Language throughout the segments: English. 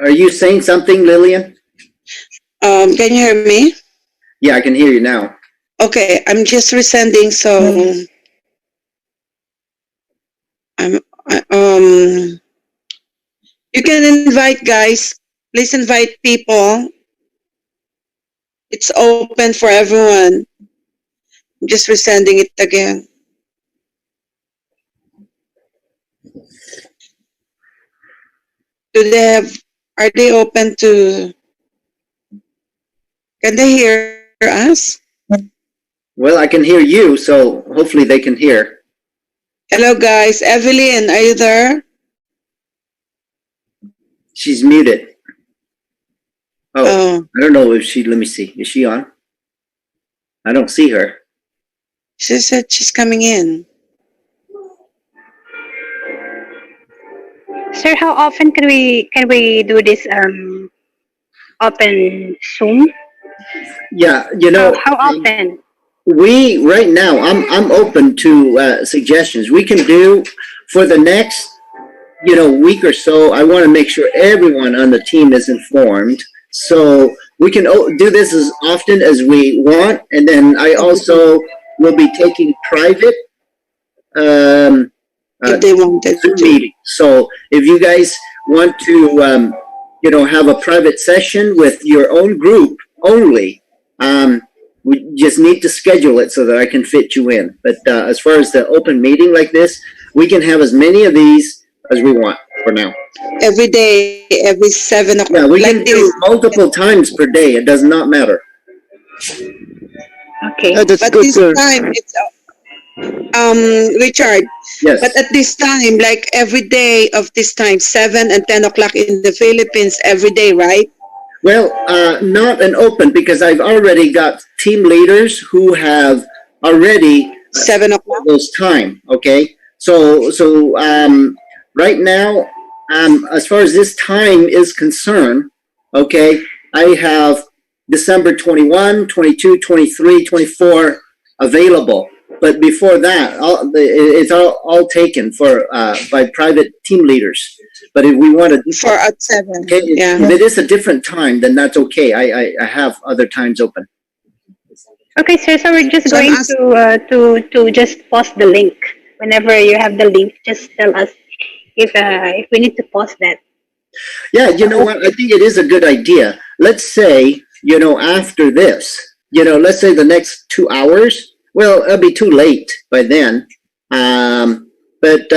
are you saying something, Lillian? Can you hear me? Yeah, I can hear you now. Okay, I'm just resending, so you can invite, guys. Please invite people. It's open for everyone. I'm just resending it again. Are they open to, can they hear us? Well, I can hear you, so hopefully they can hear. Hello, guys. Evelyn, are you there? She's muted. Oh. I don't know if she, let me see. Is she on? I don't see her. She said she's coming in. Sir, how often can we do this open Zoom? Yeah, you know, how often? We right now, I'm open to suggestions. We can do for the next, week or so. I want to make sure everyone on the team is informed. So we can do this as often as we want, and then I also will be taking private if they wanted Zoom meetings. So if you guys want to, have a private session with your own group only, we just need to schedule it so that I can fit you in. But as far as the open meeting like this, we can have as many of these as we want for now. Every day, every 7 o'clock. Yeah, we can do multiple times per day. It does not matter. Okay. That's but good, this sir. Time, it's Richard. Yes. But at this time, like every day of this time, 7 and 10 o'clock in the Philippines, every day, right? Well, not an open, because I've already got team leaders who have already 7 o'clock those time. Okay, so right now, as far as this time is concerned, okay, I have December 21, 22, 23, 24 available. But before that, it's all taken for by private team leaders. But if we want to do for at 7, okay, if it is a different time, then that's okay. I have other times open. Okay, sir. So we're just going to just post the link. Whenever you have the link, just tell us if we need to post that. Yeah, you know what? I think it is a good idea. Let's say, after this, let's say the next 2 hours. Well, it'll be too late by then. But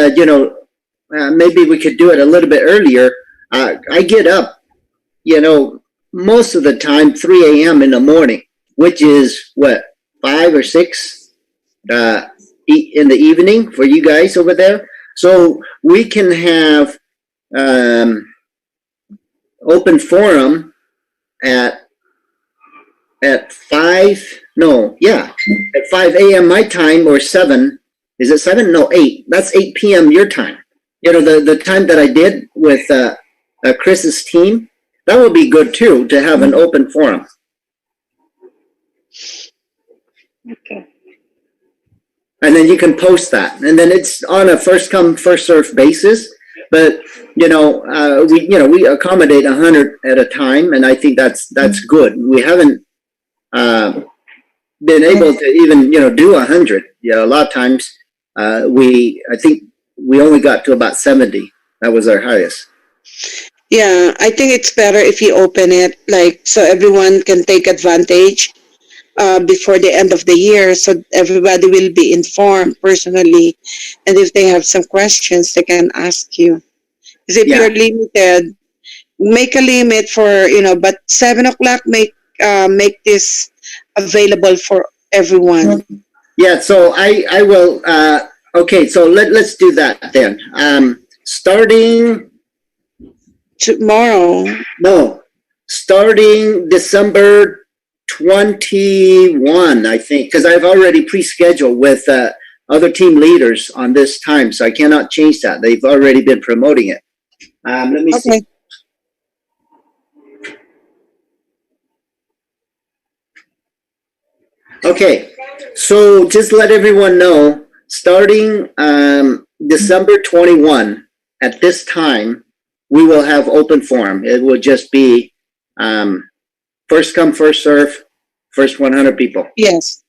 maybe we could do it a little bit earlier. I get up, most of the time 3 a.m. in the morning, which is what, 5 or 6 in the evening for you guys over there. So we can have open forum at 5. No, yeah, at 5 a.m. my time, or 7. Is it 7? No, 8. That's 8 p.m. your time. The time that I did with Chris's team, that would be good too, to have an open forum. Okay. And then you can post that, and then it's on a first come first served basis. But we accommodate 100 at a time, and I think that's good. We haven't been able to even do 100. A lot of times I think we only got to about 70. That was our highest. Yeah, I think it's better if you open it, like, so everyone can take advantage before the end of the year, so everybody will be informed personally, and if they have some questions, they can ask you. Because if you're limited, make a limit for, but 7 o'clock, make this available for everyone. Yeah, so I will, okay, so let's do that then. Starting tomorrow. No, starting December 21, I think, because I've already pre-scheduled with other team leaders on this time, so I cannot change that. They've already been promoting it. Let me see. Okay, so just let everyone know, starting December 21 at this time, we will have open forum. It will just be first come, first serve, first 100 people. Yes.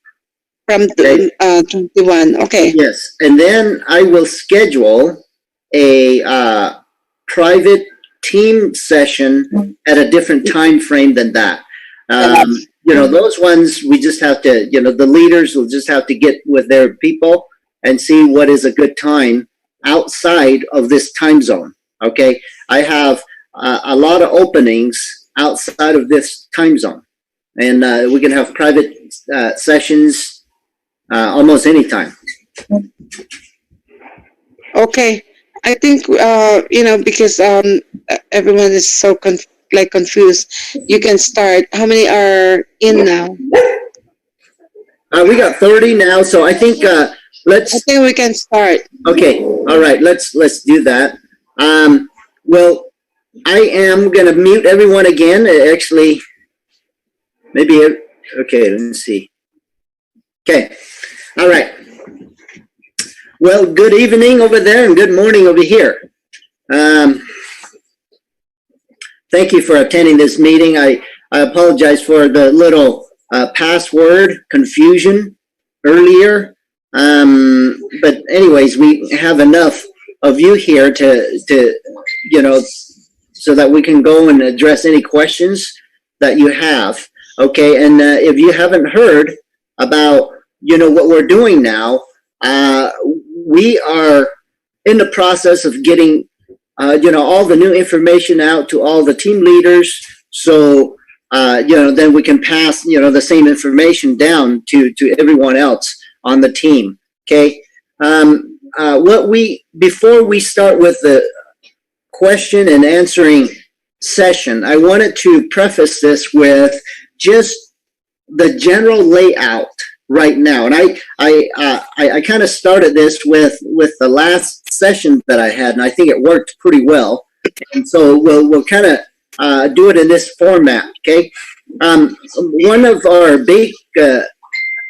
From Okay. 21. Okay. Yes, and then I will schedule a private team session at a different time frame than that. You know, those ones we just have to, you know, the leaders will just have to get with their people and see what is a good time outside of this time zone. Okay, I have a lot of openings outside of this time zone, and we can have private sessions almost anytime. Okay. I think, you know, because everyone is so confused, you can start. How many are in now? We got 30 now, so I think I let's. think we can start. Okay, all right. Let's do that. Well, I am gonna mute everyone again. Actually, maybe. Okay, let me see. Okay, all right. Well, good evening over there and good morning over here. Thank you for attending this meeting. I apologize for the little password confusion earlier. But anyways, we have enough of you here to you know, so that we can go and address any questions that you have. Okay, and if you haven't heard about, you know, what we're doing now, we are in the process of getting, you know, all the new information out to all the team leaders. So, you know, then we can pass, you know, the same information down to everyone else on the team. Okay. Before we start with the question and answering session, I wanted to preface this with just the general layout right now. And I kind of started this with the last session that I had, and I think it worked pretty well. And so we'll kind of do it in this format. Okay. One of our big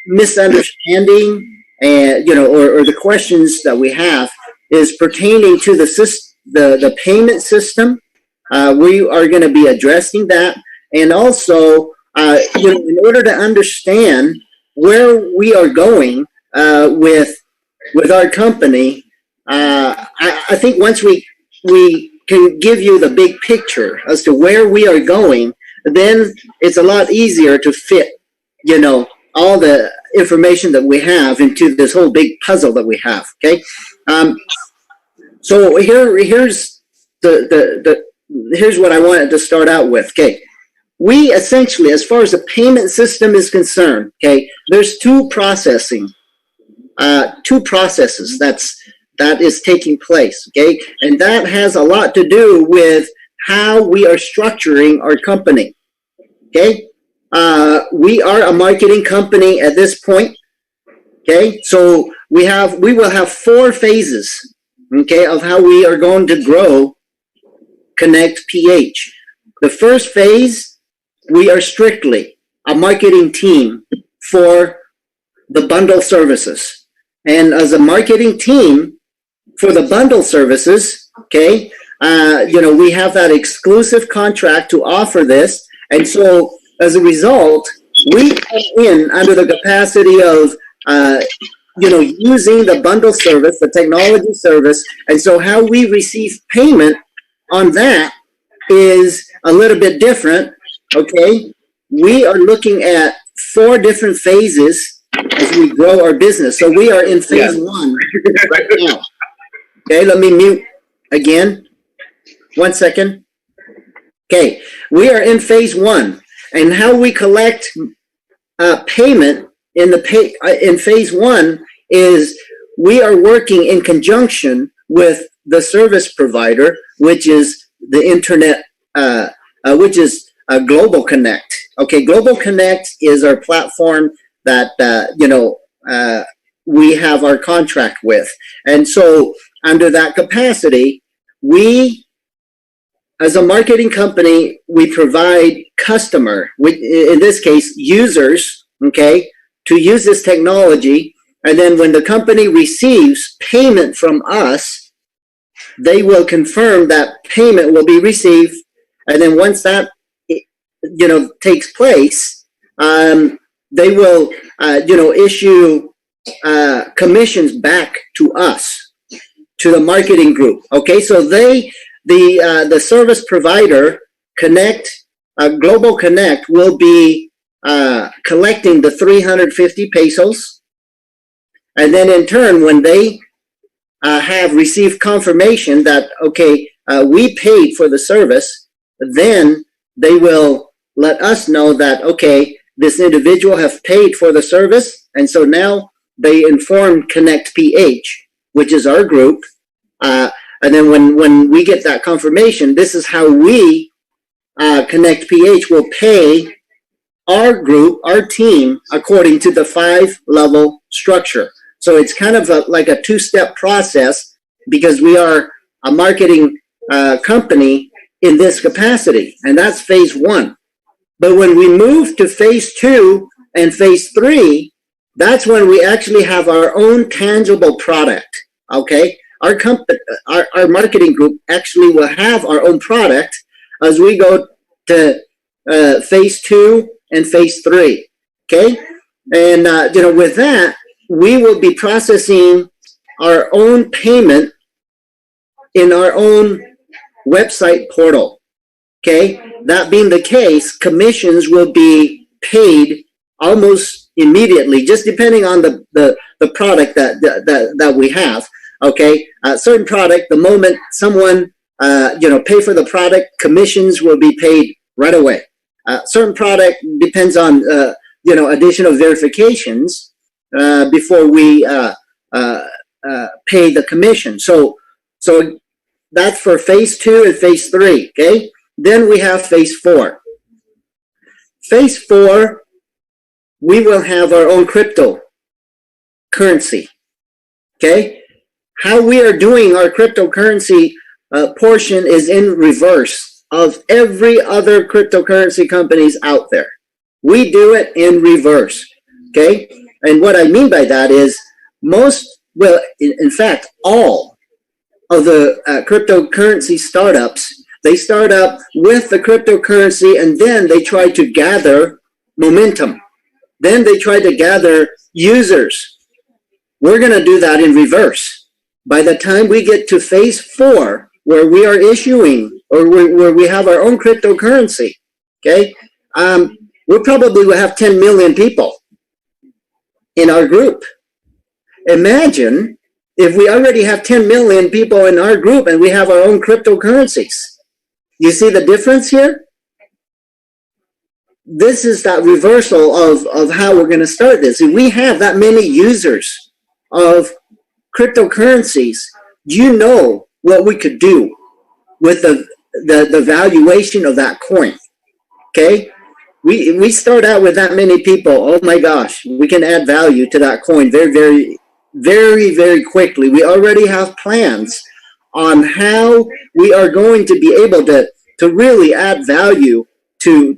misunderstanding and, you know, or the questions that we have is pertaining to the payment system. We are going to be addressing that, and also, you know, in order to understand where we are going with our company, I think once we can give you the big picture as to where we are going, then it's a lot easier to fit, you know, all the information that we have into this whole big puzzle that we have. Okay, so here's here's what I wanted to start out with. Okay, we essentially, as far as the payment system is concerned, okay, there's two processes that is taking place. Okay, and that has a lot to do with how we are structuring our company. Okay. We are a marketing company at this point. Okay, so we will have 4 phases, okay, of how we are going to grow ConnectPh. The first phase, we are strictly a marketing team for the bundle services. And as a marketing team for the bundle services, okay, you know, we have that exclusive contract to offer this. And so as a result, we come in under the capacity of, you know, using the bundle service, the technology service. And so how we receive payment on that is a little bit different. Okay. We are looking at 4 different phases as we grow our business. So we are in phase 1 right now. Okay. Let me mute again. 1 second. Okay. We are in phase 1. And how we collect payment in phase 1 is we are working in conjunction with the service provider, which is the internet, which is Global Connect. Okay, Global Connect is our platform that you know, we have our contract with, and so under that capacity, we, as a marketing company, we provide in this case, users, okay, to use this technology. And then when the company receives payment from us, they will confirm that payment will be received, and then once that takes place, they will issue commissions back to us, to the marketing group. Okay, so the service provider Global Connect will be collecting the 350 pesos, and then in turn, when they have received confirmation that we paid for the service, then they will let us know that this individual have paid for the service, and so now they inform ConnectPh, which is our group, and then when we get that confirmation, this is how we ConnectPh will pay our group, our team, according to the 5-level structure. So it's kind of like a two-step process, because we are a marketing company in this capacity, and that's phase 1. But when we move to phase 2 and phase 3, that's when we actually have our own tangible product. Okay, our marketing group actually will have our own product as we go to phase 2 and phase 3. Okay, and with that, we will be processing our own payment in our own website portal. Okay, that being the case, commissions will be paid almost immediately, just depending on the product that we have. Okay, certain product, the moment someone pay for the product, commissions will be paid right away. Certain product depends on additional verifications before we pay the commission. So that's for phase 2 and phase 3. Okay, then we have phase 4. Phase 4, we will have our own cryptocurrency. Okay, how we are doing our cryptocurrency portion is in reverse of every other cryptocurrency companies out there. We do it in reverse. Okay, and what I mean by that is in fact, all of the cryptocurrency startups, they start up with the cryptocurrency, and then they try to gather momentum. Then they try to gather users. We're going to do that in reverse. By the time we get to phase 4, where we are issuing, or where we have our own cryptocurrency, okay, we probably will have 10 million people in our group. Imagine if we already have 10 million people in our group and we have our own cryptocurrencies. You see the difference here? This is that reversal of how we're going to start this. If we have that many users of cryptocurrencies, you know what we could do with the valuation of that coin. Okay? We start out with that many people. Oh my gosh, we can add value to that coin very, very, very, very quickly. We already have plans on how we are going to be able to really add value to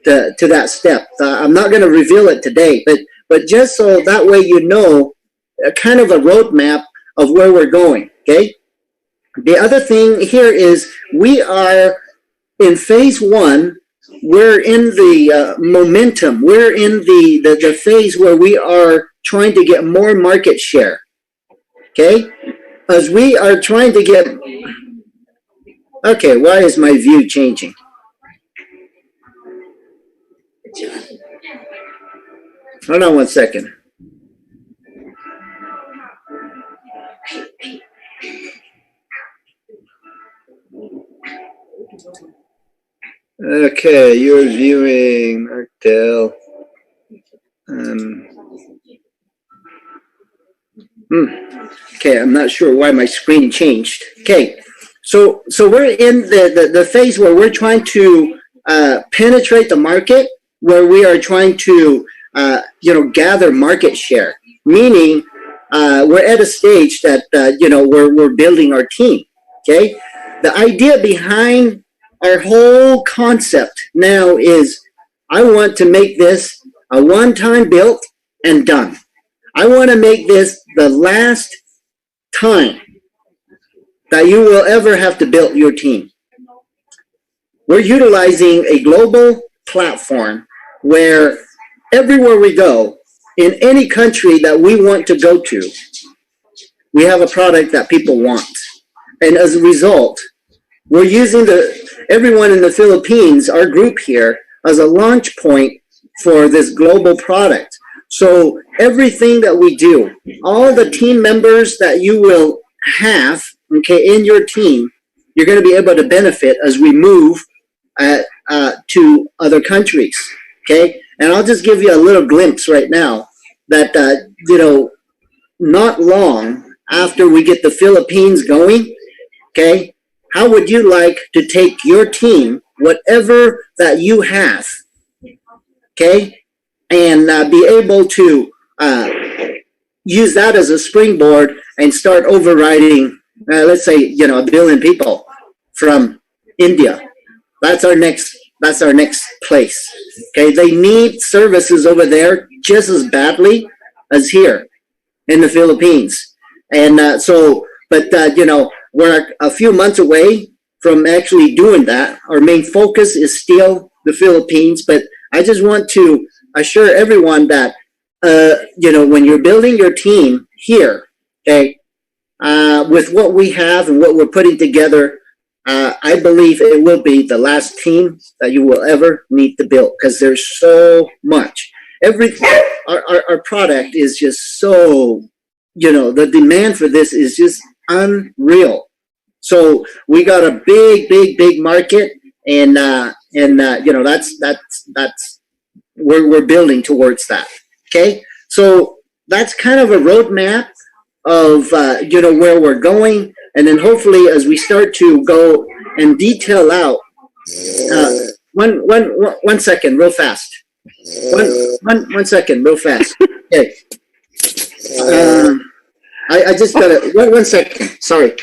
that step. I'm not going to reveal it today, but just so that way you know kind of a roadmap of where we're going. Okay. The other thing here is we are in phase 1. We're in the momentum. We're in the phase where we are trying to get more market share. Okay? As we are trying to get... Okay, why is my view changing? Hold on one second. Okay, you're viewing Martel. Okay, I'm not sure why my screen changed. Okay, so we're in the phase where we're trying to penetrate the market, where we are trying to gather market share. Meaning, we're at a stage that we're building our team. Okay, the idea behind our whole concept now is I want to make this a one-time built and done. I want to make this the last time that you will ever have to build your team. We're utilizing a global platform where everywhere we go, in any country that we want to go to, we have a product that people want. And as a result, we're using everyone in the Philippines, our group here, as a launch point for this global product. So everything that we do, all the team members that you will have, okay, in your team, you're going to be able to benefit as we move to other countries, okay? And I'll just give you a little glimpse right now that, not long after we get the Philippines going, okay, how would you like to take your team, whatever that you have, okay, and be able to use that as a springboard and start overriding, let's say, 1 billion people from India. That's our next place. Okay, they need services over there just as badly as here in the Philippines. And we're a few months away from actually doing that. Our main focus is still the Philippines, but I just want to assure everyone that, when you're building your team here, okay, with what we have and what we're putting together, I believe it will be the last team that you will ever need to build, because there's so much. Our product is just so, the demand for this is just unreal. So we got a big market, and that's we're building towards that. Okay, so that's kind of a roadmap of where we're going. And then hopefully, as we start to go and detail out, one second, real fast. One second, real fast. Okay. I just got it. One second. Sorry.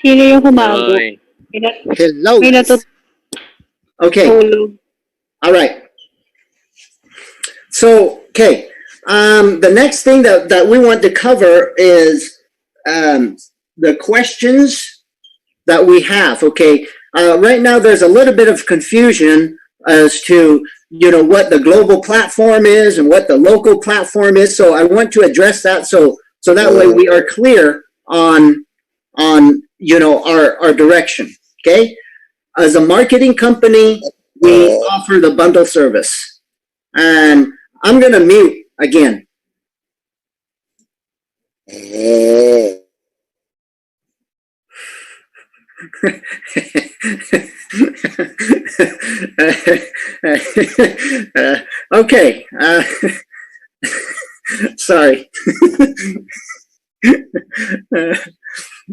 Sino yung humabog? Ay. Hello. May natutulog. Okay. All right. So, okay. The next thing that we want to cover is the questions that we have. Okay. Right now, there's a little bit of confusion as to what the global platform is and what the local platform is. So I want to address that so that way we are clear on our direction. Okay. As a marketing company, we offer the bundle service, and I'm going to mute again. Okay. Sorry.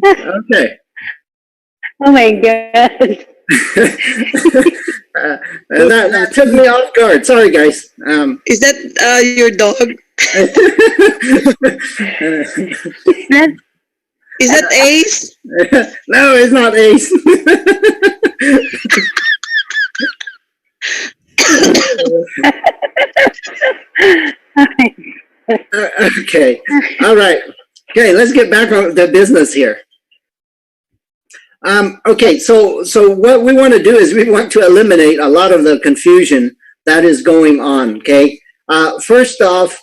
Okay. Oh my God. That took me off guard. Sorry, guys. Is that your dog? Is that Ace? No, it's not Ace. Okay. All right. Okay, let's get back on the business here. Okay, so what we want to do is we want to eliminate a lot of the confusion that is going on, okay? First off,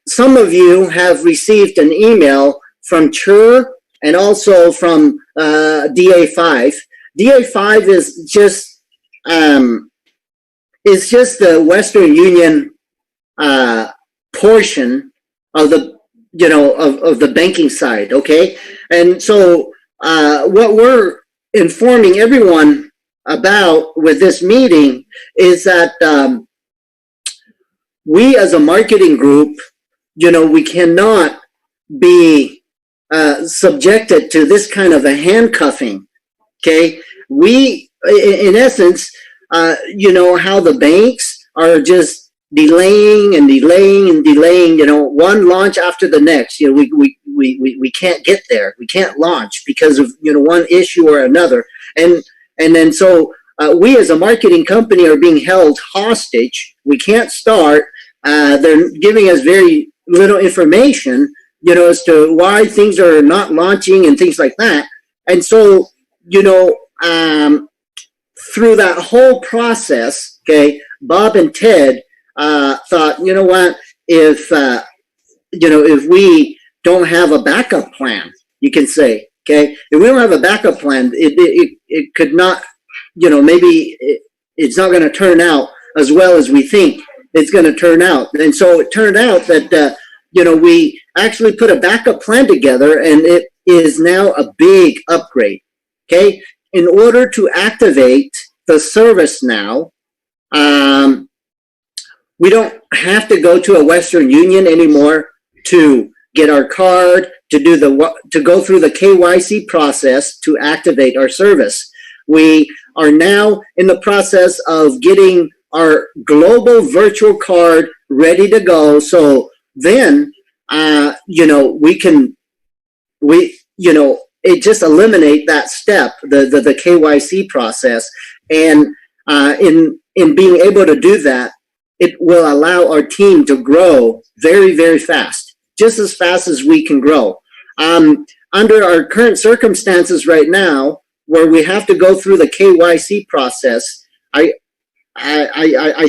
some of you have received an email from CHUR and also from DA5. DA5 is just the Western Union portion of the of the banking side, okay? And so what we're informing everyone about with this meeting is that we as a marketing group, we cannot be subjected to this kind of a handcuffing, okay? We, in essence, how the banks are just delaying and delaying and delaying, one launch after the next. We can't get there. We can't launch because of one issue or another. And then so we as a marketing company are being held hostage. We can't start they're giving us very little information, you know, as to why things are not launching and things like that. And so, you know, through that whole process, okay, Bob and Ted thought, you know what, if you know, if we don't have a backup plan, you can say, okay, if we don't have a backup plan, it could not, you know, maybe it's not going to turn out as well as we think it's going to turn out. And so it turned out that, you know, we actually put a backup plan together, and it is now a big upgrade. Okay. In order to activate the service now, we don't have to go to a Western Union anymore to get our card, to go through the KYC process to activate our service. We are now in the process of getting our global virtual card ready to go. So then, you know, it just eliminate that step, the KYC process. And in being able to do that, it will allow our team to grow very, very fast, just as fast as we can grow. Under our current circumstances right now, where we have to go through the KYC process, I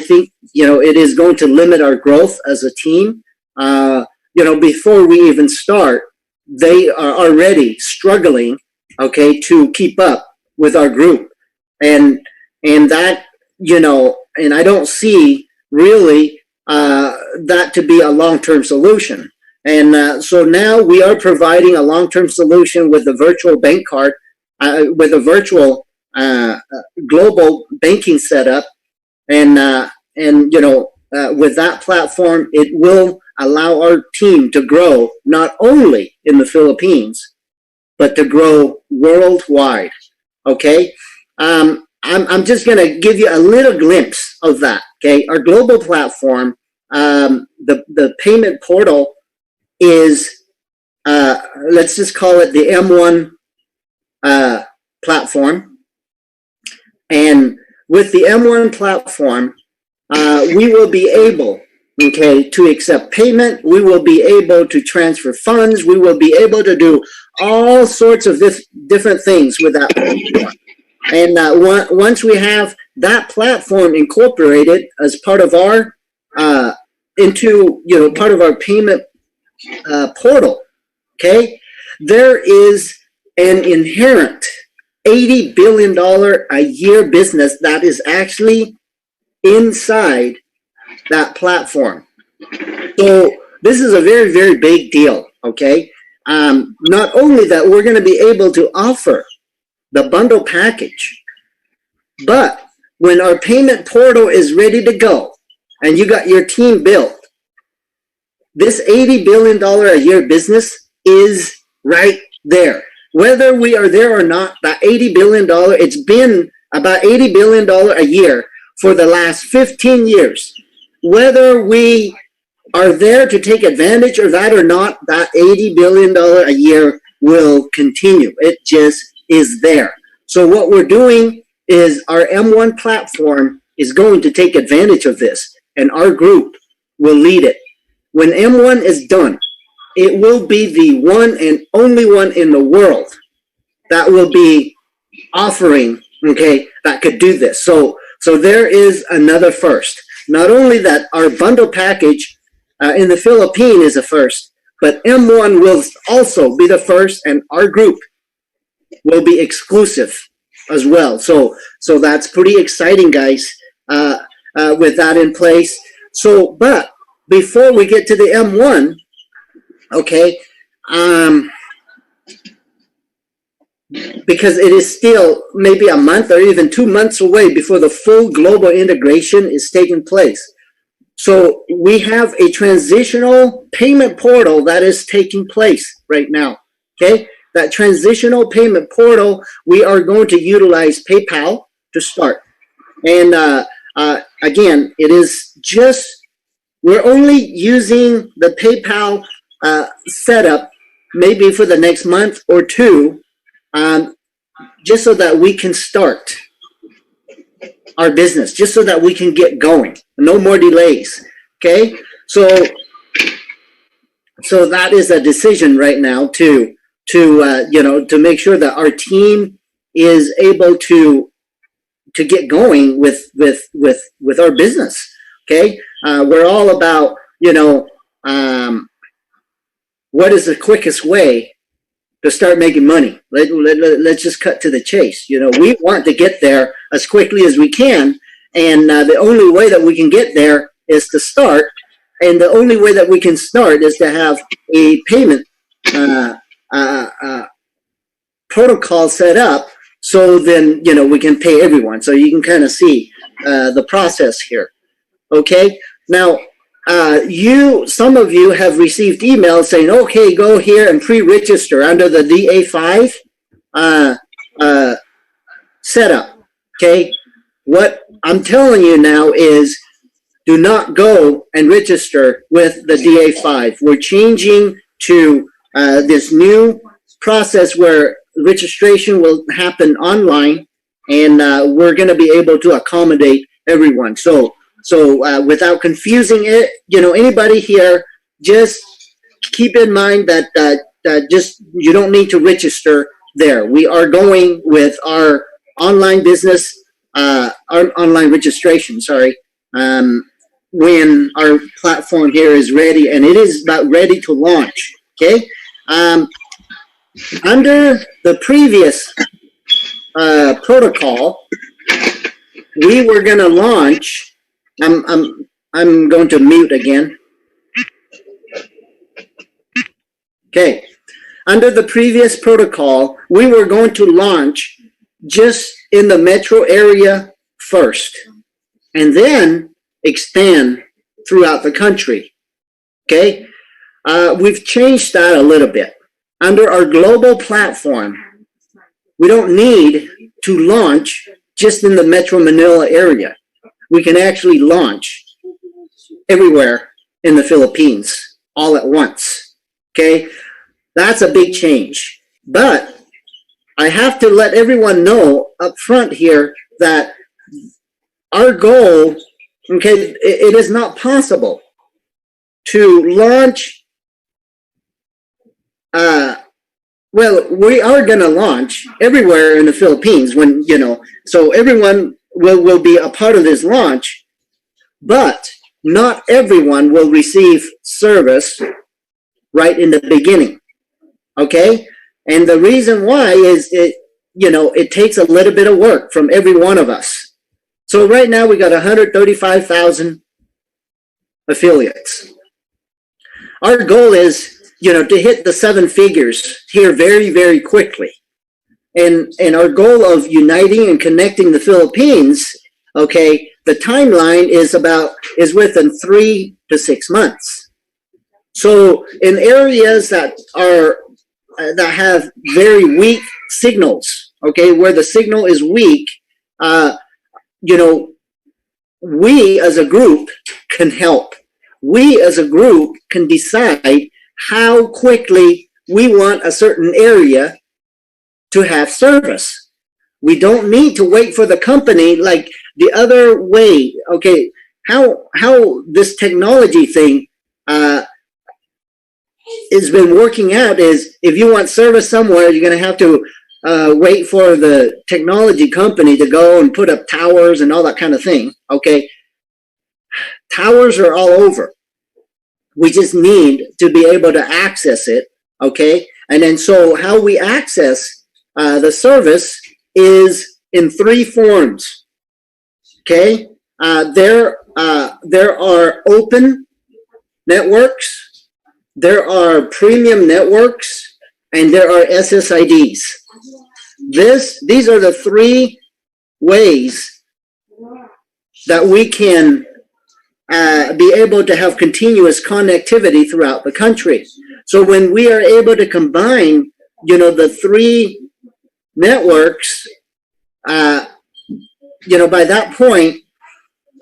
think, you know, it is going to limit our growth as a team. You know, before we even start, they are already struggling, okay, to keep up with our group. And that, you know, and I don't see really that to be a long-term solution. And so now we are providing a long-term solution with the virtual bank card, with a virtual global banking setup. And you know, with that platform, it will allow our team to grow not only in the Philippines, but to grow worldwide. Okay. I'm just going to give you a little glimpse of that. Okay. Our global platform, the payment portal is, let's just call it the M1 platform. And with the M1 platform, we will be able, okay, to accept payment. We will be able to transfer funds. We will be able to do all sorts of different things with that platform. And once we have that platform incorporated as part of our, into, you know, part of our payment portal, okay, there is an inherent $80 billion a year business that is actually inside that platform. So this is a very, very big deal, okay? Not only that we're going to be able to offer the bundle package, but when our payment portal is ready to go and you got your team built, this $80 billion a year business is right there. Whether we are there or not, that $80 billion, it's been about $80 billion a year for the last 15 years. Whether we are there to take advantage of that or not, that $80 billion a year will continue. It just is there. So what we're doing is our M1 platform is going to take advantage of this, and our group will lead it. When M1 is done, it will be the one and only one in the world that will be offering, okay, that could do this. So there is another first. Not only that our bundle package in the Philippines is a first, but M1 will also be the first, and our group will be exclusive as well. So that's pretty exciting, guys, with that in place. So, but before we get to the M1, okay, because it is still maybe a month or even 2 months away before the full global integration is taking place. So we have a transitional payment portal that is taking place right now, okay? That transitional payment portal, we are going to utilize PayPal to start. And again, it is just, we're only using the PayPal setup maybe for the next month or two, just so that we can start our business, just so that we can get going. No more delays. Okay, so that is a decision right now to to make sure that our team is able to get going with our business. Okay, we're all about what is the quickest way to start making money. Let's just cut to the chase. We want to get there as quickly as we can, and the only way that we can get there is to start, and the only way that we can start is to have a payment protocol set up, so then we can pay everyone. So you can kind of see the process here. Okay, now some of you have received emails saying, okay, go here and pre-register under the DA5 setup. Okay, what I'm telling you now is, do not go and register with the DA5. We're changing to this new process where registration will happen online, and we're going to be able to accommodate everyone. So without confusing it, anybody here, just keep in mind that just you don't need to register there. We are going with our online business, our online registration, sorry, when our platform here is ready, and it is about ready to launch. Okay, under the previous protocol, we were going to launch. I'm going to mute again. Okay, under the previous protocol, we were going to launch just in the metro area first, and then expand throughout the country. Okay, we've changed that a little bit. Under our global platform, we don't need to launch just in the Metro Manila area. We can actually launch everywhere in the Philippines all at once. Okay, that's a big change. But I have to let everyone know up front here that our goal, okay, it is not possible to launch. Well, we are going to launch everywhere in the Philippines when, so everyone will be a part of this launch, but not everyone will receive service right in the beginning. Okay? And the reason why is it takes a little bit of work from every one of us. So right now we got 135,000 affiliates. Our goal is, to hit the 7 figures here very, very quickly. And our goal of uniting and connecting the Philippines, okay, the timeline is within 3 to 6 months. So in areas that have very weak signals, okay, where the signal is weak, we as a group can help. We as a group can decide how quickly we want a certain area to have service. We don't need to wait for the company like the other way. Okay, how this technology thing has been working out is, if you want service somewhere, you're going to have to wait for the technology company to go and put up towers and all that kind of thing. Okay, towers are all over. We just need to be able to access it. Okay, and then so how we access the service is in 3 forms. Okay, there are open networks, there are premium networks, and there are SSIDs. These are the 3 ways that we can be able to have continuous connectivity throughout the country. So when we are able to combine, the 3 networks, by that point,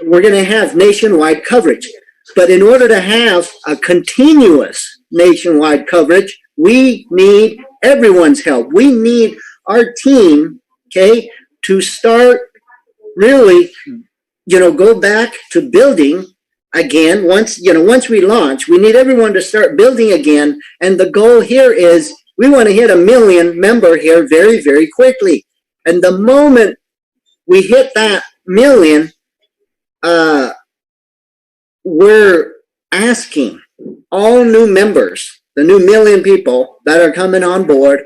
we're going to have nationwide coverage. But in order to have a continuous nationwide coverage, we need everyone's help. We need our team, okay, to start really, go back to building again, once we launch, we need everyone to start building again. And the goal here is we want to hit 1 million member here very, very quickly. And the moment we hit that million, we're asking all new members, the new 1 million people that are coming on board,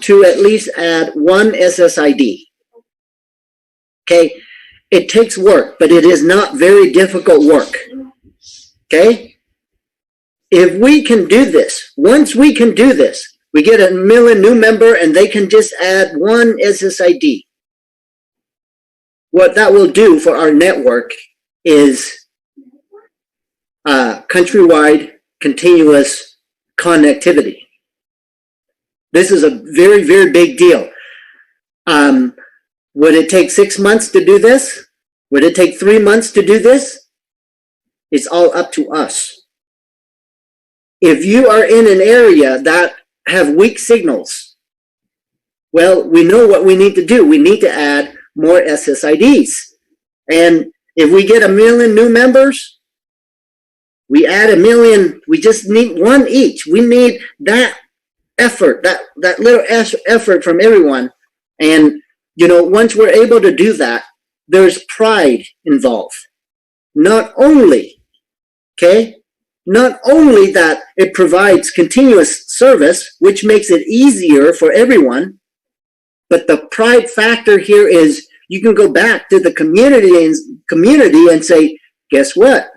to at least add 1 SSID. Okay, it takes work, but it is not very difficult work. Okay, if we can do this, once we can do this, we get 1 million new member and they can just add 1 SSID. What that will do for our network is countrywide continuous connectivity. This is a very, very big deal. Would it take 6 months to do this? Would it take 3 months to do this? It's all up to us. If you are in an area that have weak signals, well, we know what we need to do. We need to add more SSIDs. And if we get 1 million new members, we add 1 million, we just need 1 each. We need that effort, that little effort from everyone. And, once we're able to do that, there's pride involved. Not only that it provides continuous service, which makes it easier for everyone, but the pride factor here is you can go back to the community and say, guess what?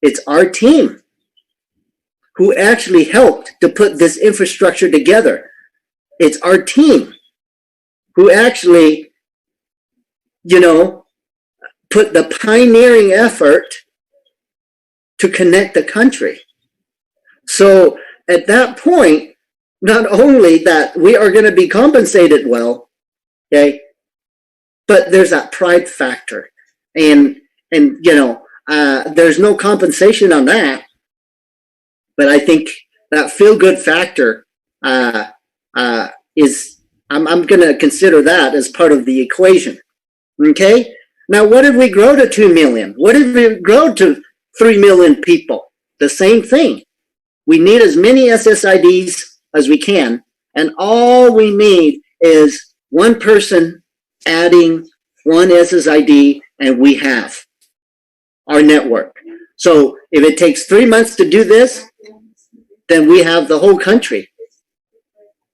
It's our team who actually helped to put this infrastructure together. It's our team who actually, put the pioneering effort to connect the country. So at that point, not only that we are going to be compensated well, okay, but there's that pride factor. And there's no compensation on that. But I think that feel-good factor is, I'm going to consider that as part of the equation. Okay? Now, what if we grow to 2 million? What if we grow to 3 million people? The same thing. We need as many SSIDs as we can, and all we need is 1 person adding 1 SSID, and we have our network. So if it takes 3 months to do this, then we have the whole country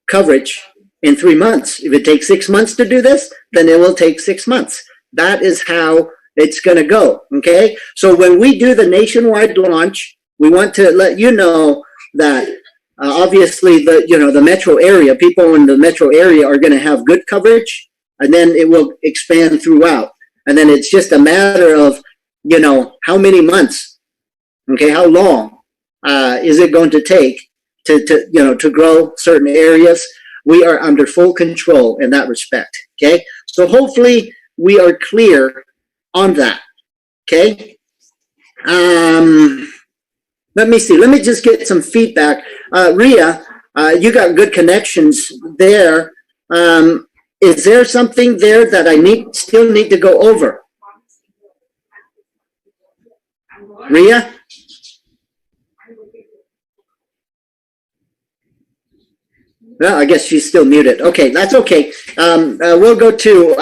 coverage in 3 months. If it takes 6 months to do this, then it will take 6 months. That is how it's going to go. Okay. So when we do the nationwide launch, we want to let you know that obviously the metro area, people in the metro area are going to have good coverage, and then it will expand throughout. And then it's just a matter of, how many months, okay, how long is it going to take to grow certain areas. We are under full control in that respect. Okay. So hopefully we are clear on that. Okay. Let me see. Let me just get some feedback. Ria, you got good connections there. Is there something there that I still need to go over? Ria? Well, I guess she's still muted. Okay, that's okay. We'll go to...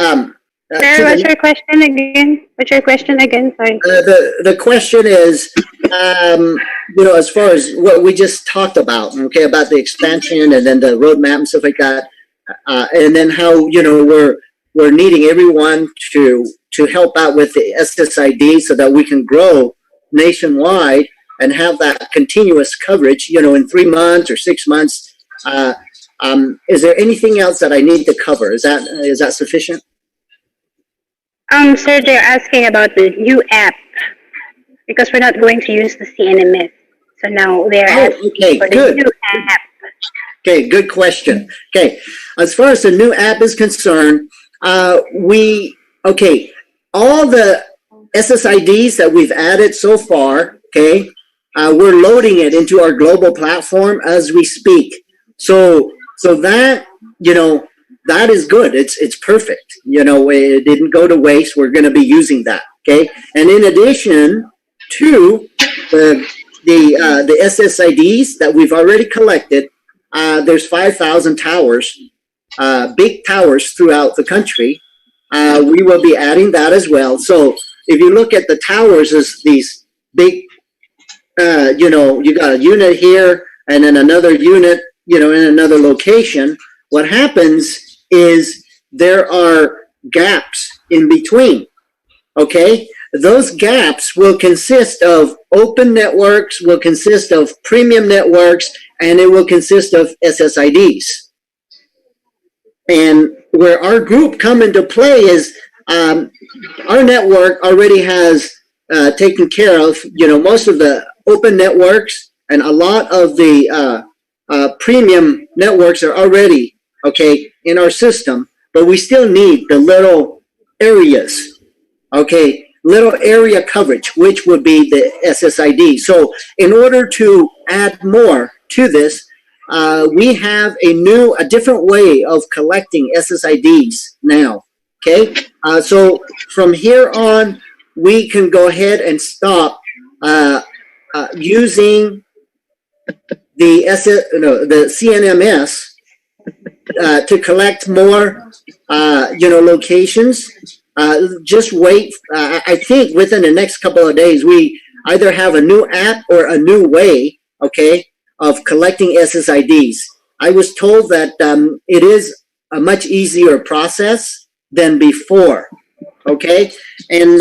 Sir, what's your question again? What's your question again? Sorry. The question is, as far as what we just talked about, okay, about the expansion and then the roadmap and stuff like that, and then how we're needing everyone to help out with the SSID so that we can grow nationwide and have that continuous coverage, in 3 months or 6 months. Is there anything else that I need to cover? Is that sufficient? Sir, they're asking about the new app because we're not going to use the CNMS. So now they're asking for the new app. Okay, good question. Okay, as far as the new app is concerned, all the SSIDs that we've added so far, okay, we're loading it into our global platform as we speak. So that, that is good. It's perfect. It didn't go to waste. We're going to be using that. Okay, and in addition to the SSIDs that we've already collected, there's 5,000 towers, big towers throughout the country. We will be adding that as well. So if you look at the towers as these big, you got a unit here and then another unit, in another location. What happens is there are gaps in between. Okay, those gaps will consist of open networks, will consist of premium networks, and it will consist of SSIDs. And where our group come into play is our network already has taken care of, most of the open networks, and a lot of the premium networks are already, in our system, but we still need the little areas, little area coverage, which would be the SSID. So in order to add more to this, we have a different way of collecting SSIDs now. So from here on, we can go ahead and stop using the CNMS to collect more, locations. Just wait. I think within the next couple of days, we either have a new app or a new way, of collecting SSIDs. I was told that it is a much easier process than before. And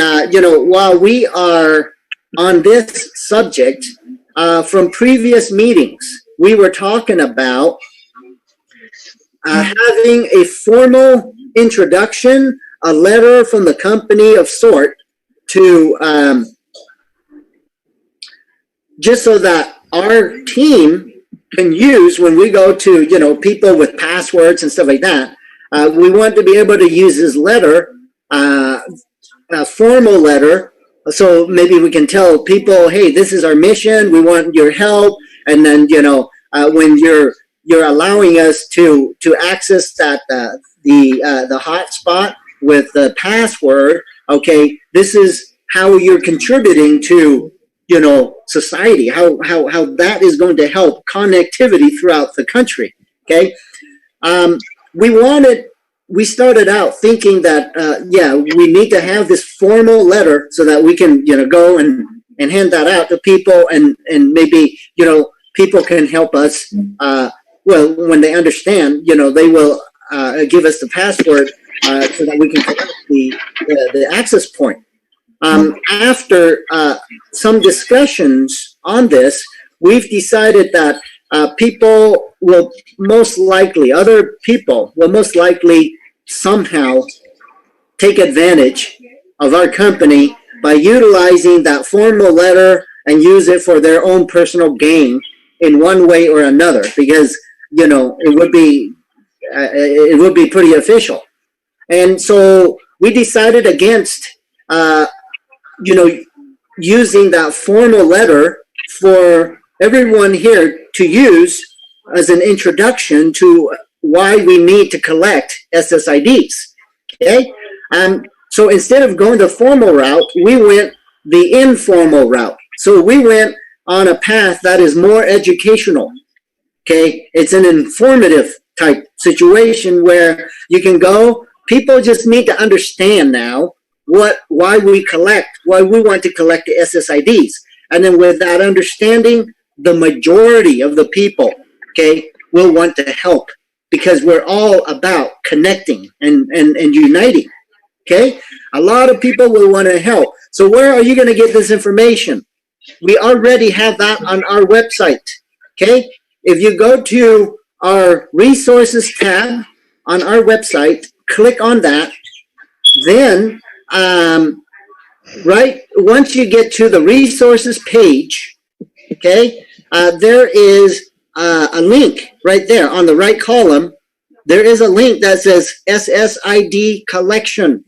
while we are on this subject, from previous meetings, we were talking about having a formal introduction, a letter from the company of sort to just so that our team can use when we go to, people with passwords and stuff like that. We want to be able to use this letter, a formal letter, so maybe we can tell people, hey, this is our mission, we want your help, and then, when you're allowing us to access that the hotspot with the password, this is how you're contributing to, society, how that is going to help connectivity throughout the country. We started out thinking that, we need to have this formal letter so that we can, go and hand that out to people, and maybe, people can help us. When they understand, they will give us the password so that we can collect the access point. After some discussions on this, we've decided that other people will most likely somehow take advantage of our company by utilizing that formal letter and use it for their own personal gain in one way or another, because it would be pretty official. And so we decided against using that formal letter for everyone here to use as an introduction to why we need to collect SSIDs. So instead of going the formal route, we went the informal route. So we went on a path that is more educational. It's an informative type situation where you can go. People just need to understand now why we want to collect the SSIDs. And then with that understanding, the majority of the people, will want to help, because we're all about connecting and uniting. A lot of people will want to help. So where are you going to get this information? We already have that on our website. If you go to our resources tab on our website, click on that, then once you get to the resources page, there is a link right there on the right column. There is a link that says SSID collection.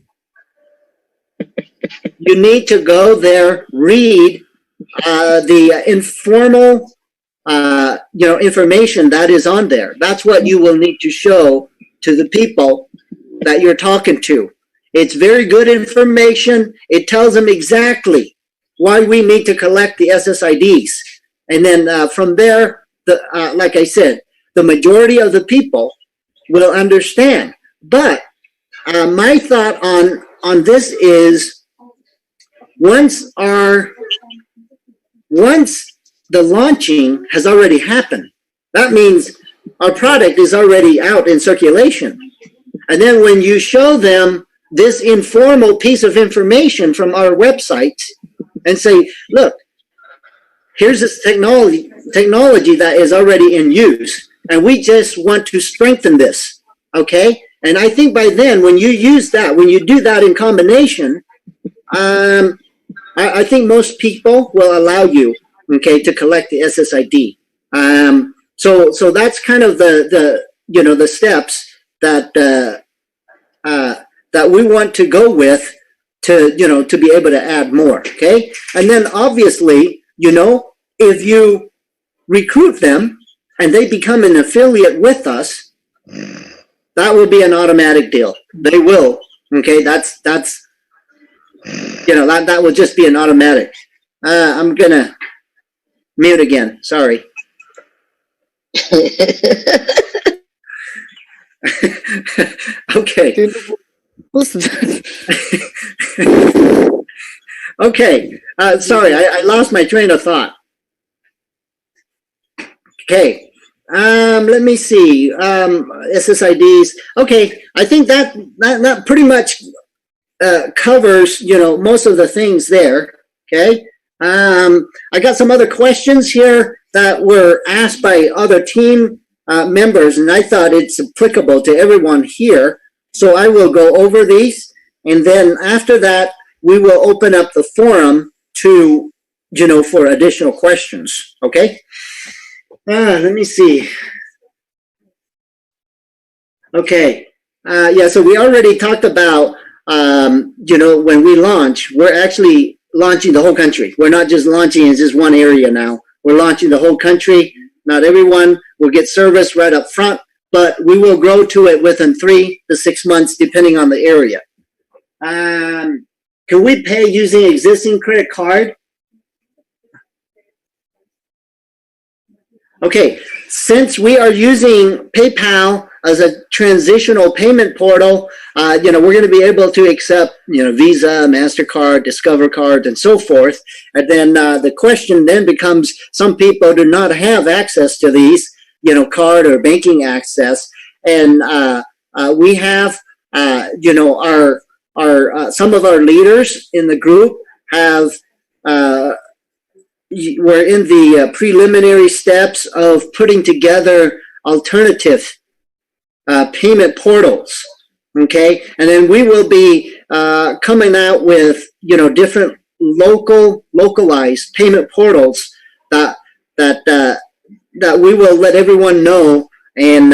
You need to go there, read the informal information that is on there. That's what you will need to show to the people that you're talking to. It's very good information. It tells them exactly why we need to collect the SSIDs. And then from there, like I said, the majority of the people will understand. But my thought on this is once the launching has already happened, that means our product is already out in circulation. And then when you show them this informal piece of information from our website and say, look, here's this technology that is already in use, and we just want to strengthen this, okay? And I think by then, when you use that, when you do that in combination, I think most people will allow you, okay, to collect the SSID. So that's kind of the steps that that we want to go with to be able to add more, okay? And then obviously, if you recruit them and they become an affiliate with us, that will be an automatic deal. They will, okay? That's that will just be an automatic. I'm gonna mute again. Sorry. Okay. Okay. Sorry, I lost my train of thought. Okay. Let me see. SSIDs. Okay. I think that pretty much covers, most of the things there. Okay. I got some other questions here that were asked by other team members, and I thought it's applicable to everyone here. So I will go over these, and then after that, we will open up the forum to, for additional questions. Okay. Let me see. Okay. Yeah, so we already talked about, when we launch, we're actually launching the whole country. We're not just launching in just one area now. We're launching the whole country. Not everyone will get service right up front, but we will grow to it within 3 to 6 months, depending on the area. Can we pay using existing credit card? Okay, since we are using PayPal as a transitional payment portal, we're going to be able to accept, Visa, MasterCard, Discover cards, and so forth. And then the question then becomes, some people do not have access to these, card or banking access. And we have, some of our leaders in the group have, we're in the preliminary steps of putting together alternative payment portals, okay? And then we will be coming out with, different localized payment portals that we will let everyone know, and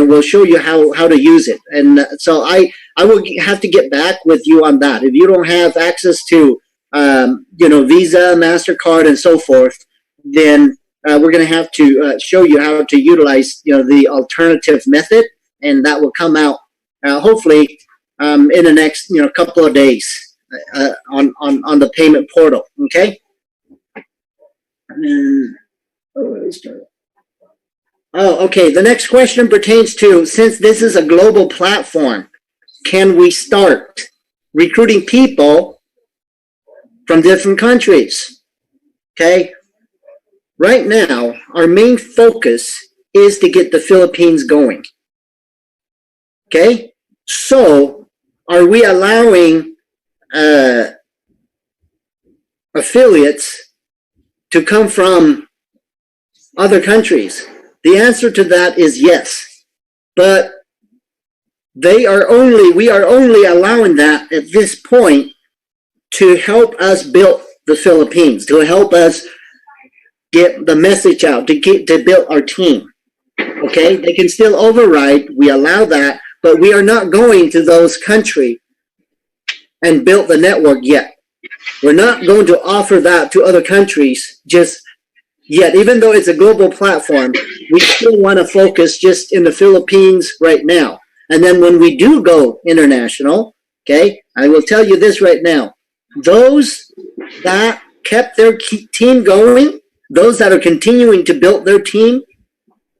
we'll show you how to use it. And so I will have to get back with you on that. If you don't have access to Visa, MasterCard, and so forth, then we're going to have to show you how to utilize, the alternative method, and that will come out hopefully in the next, couple of days on the payment portal. Okay. Okay. The next question pertains to, since this is a global platform, can we start recruiting people from different countries? Okay. Right now, our main focus is to get the Philippines going. Okay. So, are we allowing affiliates to come from other countries? The answer to that is yes. But we are only allowing that at this point to help us build the Philippines, to help us get the message out, to build our team. Okay, they can still override, we allow that, but we are not going to those countries and build the network yet. We're not going to offer that to other countries just yet. Even though it's a global platform, we still want to focus just in the Philippines right now. And then when we do go international, okay, I will tell you this right now. Those that kept their team going, those that are continuing to build their team,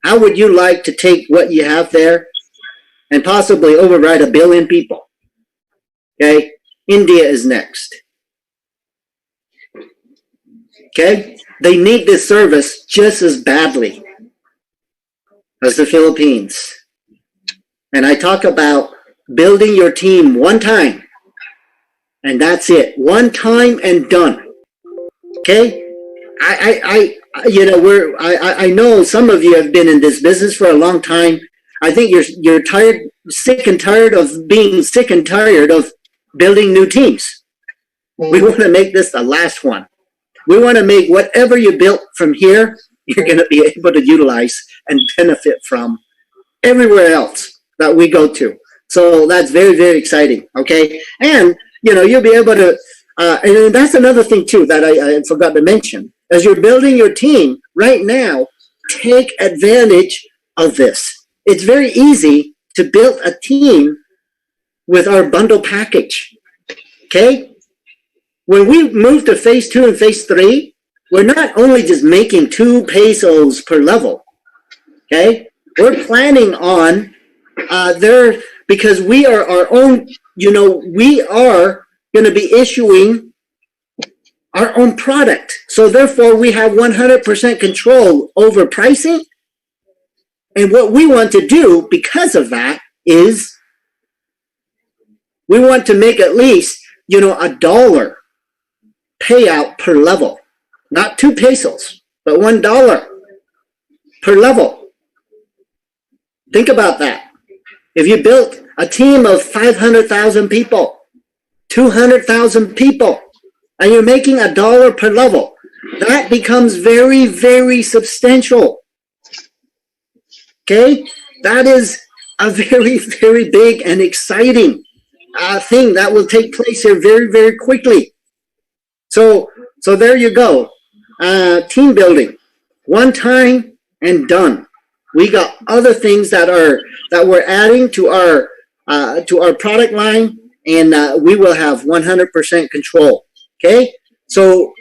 how would you like to take what you have there and possibly override 1 billion people? Okay, India is next. Okay, they need this service just as badly as the Philippines. And I talk about building your team one time, and that's it. One time and done. Okay, I know some of you have been in this business for a long time. I think you're tired, sick and tired of being sick and tired of building new teams. We want to make this the last one. We want to make whatever you built from here, you're going to be able to utilize and benefit from everywhere else that we go to. So that's very, very exciting. Okay, and you'll be able to. And that's another thing too that I forgot to mention. As you're building your team right now, take advantage of this. It's very easy to build a team with our bundle package. Okay? When we move to phase 2 and phase 3, we're not only just making 2 pesos per level. Okay? We're planning on because we are our own, we are going to be issuing our own product. So therefore, we have 100% control over pricing. And what we want to do because of that is we want to make at least, $1 payout per level. Not 2 pesos, but $1 per level. Think about that. If you built a team of 500,000 people, 200,000 people, and you're making $1 per level, that becomes very, very substantial. Okay? That is a very, very big and exciting thing that will take place here very, very quickly. So there you go. Team building, one time and done. We got other things that we're adding to our product line, and we will have 100% control. Okay, so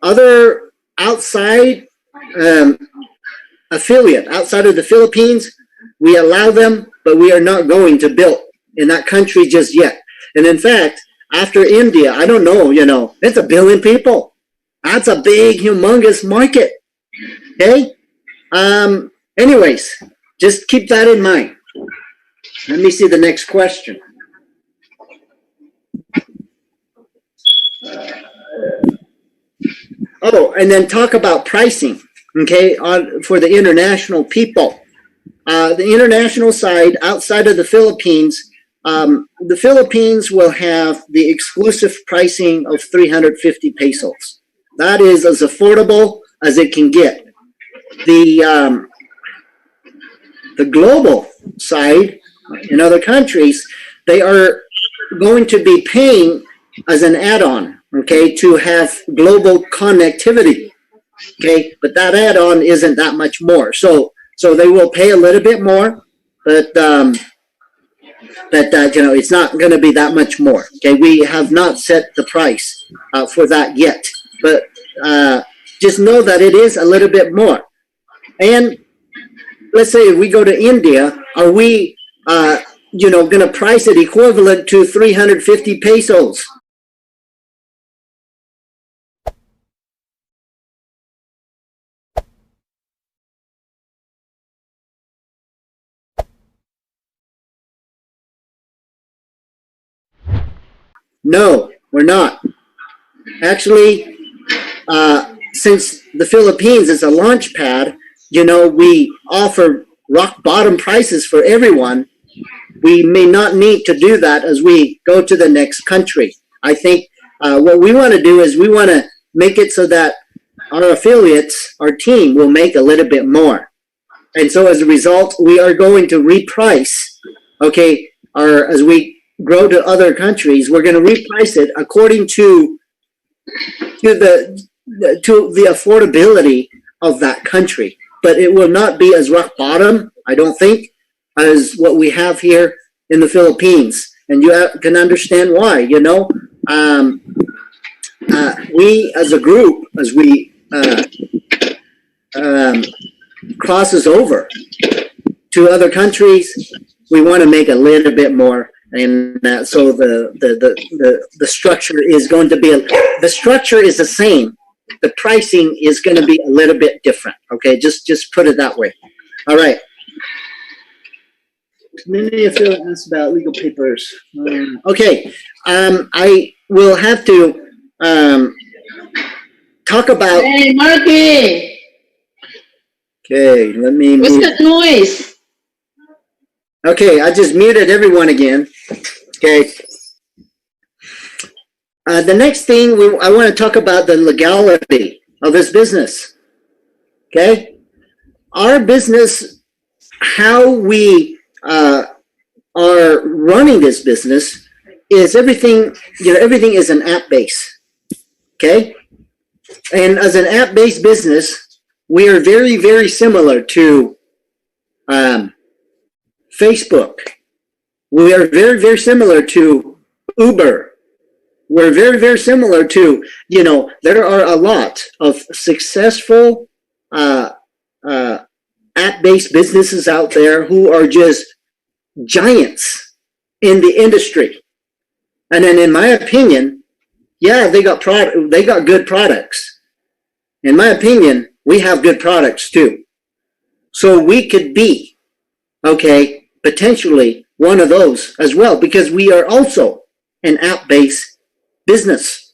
other outside affiliate outside of the Philippines, we allow them, but we are not going to build in that country just yet. And in fact, after India, I don't know, it's 1 billion people. That's a big, humongous market. Okay. Anyways, just keep that in mind. Let me see the next question. And then talk about pricing, okay, for the international people. The international side, outside of the Philippines will have the exclusive pricing of 350 pesos. That is as affordable as it can get. The global side, in other countries, they are going to be paying as an add-on, okay, to have global connectivity, okay, but that add-on isn't that much more. So they will pay a little bit more, but it's not going to be that much more. Okay, we have not set the price for that yet, but just know that it is a little bit more. And let's say if we go to India, are we going to price it equivalent to 350 pesos? No, we're not. Actually, since the Philippines is a launch pad, we offer rock bottom prices for everyone. We may not need to do that as we go to the next country. I think what we want to do is we want to make it so that our affiliates, our team, will make a little bit more. And so as a result, we are going to reprice, okay, as we grow to other countries, we're going to reprice it according to the affordability of that country. But it will not be as rock bottom, I don't think, as what we have here in the Philippines. and you can understand why. You know, we as a group, as we crosses over to other countries, we want to make a little bit more, and so the structure is going to be the structure is the same. The pricing is going to be a little bit different. Okay, just put it that way. All right. Many of you asked about legal papers. Okay, I will have to talk about. Hey, Marky! Okay, let me. What's that noise? Okay, I just muted everyone again. Okay. The next thing I want to talk about the legality of this business. Okay, our business, how we are running this business is everything. You know, everything is an app base. Okay, and as an app based business, we are very, very similar to Facebook. We are very, very similar to Uber. We're very, very similar to, you know, there are a lot of successful app-based businesses out there who are just giants in the industry. And then in my opinion, yeah, they got good products. In my opinion, we have good products too. So we could be, okay, potentially one of those as well, because we are also an app-based business.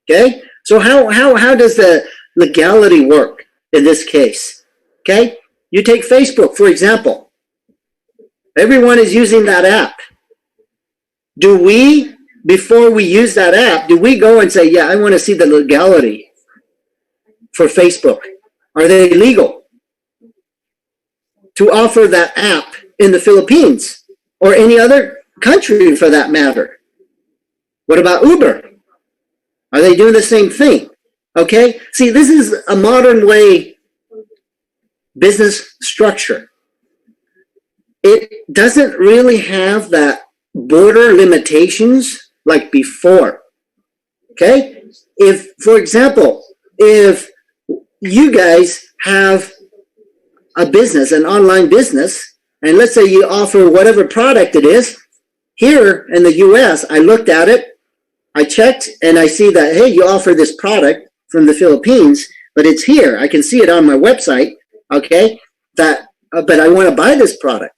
Okay, so how does the legality work in this case? Okay, you take Facebook for example. Everyone is using that app. Do we, before we use that app, do we go and say, yeah, I want to see the legality for Facebook? Are they legal to offer that app in the Philippines or any other country for that matter? What about Uber? Are they doing the same thing? Okay, see, this is a modern way business structure. It doesn't really have that border limitations like before. Okay, if, for example, if you guys have a business, an online business, and let's say you offer whatever product it is, here in the US, I looked at it, I checked, and I see that, hey, you offer this product from the Philippines, but it's here. I can see it on my website, okay, that, but I want to buy this product.